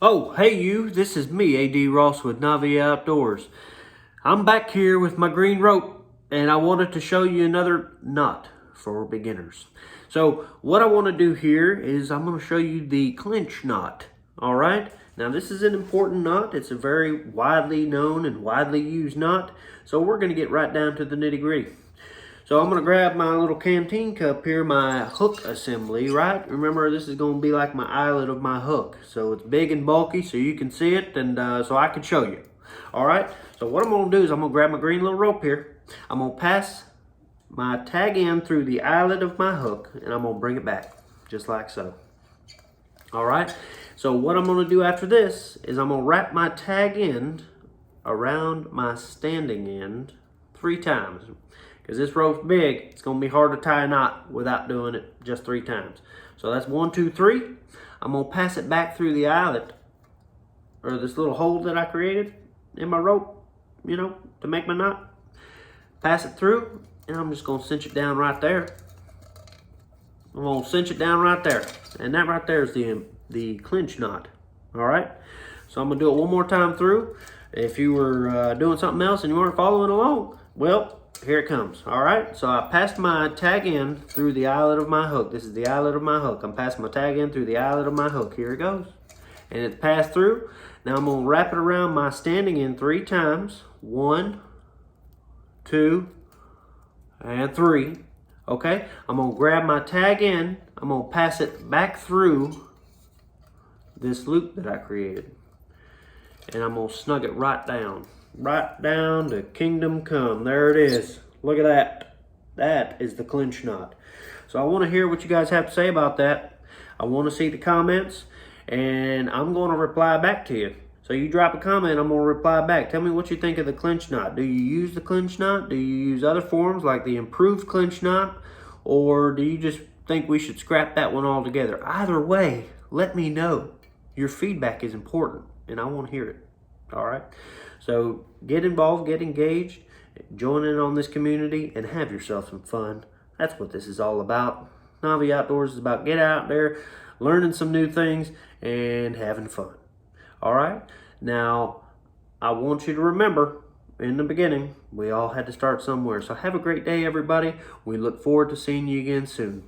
Oh, hey you, this is me, A.D. Ross with Novi Outdoors. I'm back here with my green rope and I wanted to show you another knot for beginners. So what I want to do here is I'm going to show you the clinch knot. Alright, now this is an important knot. It's a very widely known and widely used knot. So we're going to get right down to the nitty gritty. So I'm going to grab my little canteen cup here, my hook assembly, right? Remember, this is going to be like my eyelet of my hook. So it's big and bulky so you can see it and so I can show you. All right, so what I'm going to do is I'm going to grab my green little rope here. I'm going to pass my tag end through the eyelet of my hook and I'm going to bring it back just like so. All right, so what I'm going to do after this is I'm going to wrap my tag end around my standing end 3 times. Because this rope's big, it's going to be hard to tie a knot without doing it just 3 times. So that's 1, 2, 3. I'm going to pass it back through the eyelet, or this little hole that I created in my rope, you know, to make my knot. Pass it through, and I'm just going to cinch it down right there. I'm going to cinch it down right there. And that right there is the clinch knot. All right? So I'm going to do it one more time through. If you were doing something else and you weren't following along, well, here it comes. All right, so I passed my tag end through the eyelet of my hook. This is the eyelet of my hook. I'm passing my tag end through the eyelet of my hook. Here it goes. And it's passed through. Now I'm going to wrap it around my standing end 3 times. 1, 2, and 3. Okay, I'm going to grab my tag end. I'm going to pass it back through this loop that I created. And I'm going to snug it right down to kingdom come. There it is. Look at that. That is the clinch knot. So I want to hear what you guys have to say about that. I want to see the comments and I'm going to reply back to you. So you drop a comment, I'm going to reply back. Tell me what you think of the clinch knot. Do you use the clinch knot? Do you use other forms like the improved clinch knot? Or do you just think we should scrap that one altogether? Either way, let me know. Your feedback is important and I want to hear it. All right? So get involved, get engaged, join in on this community, and have yourself some fun. That's what this is all about. Novi Outdoors is about getting out there, learning some new things, and having fun. All right? Now, I want you to remember, in the beginning, we all had to start somewhere. So have a great day, everybody. We look forward to seeing you again soon.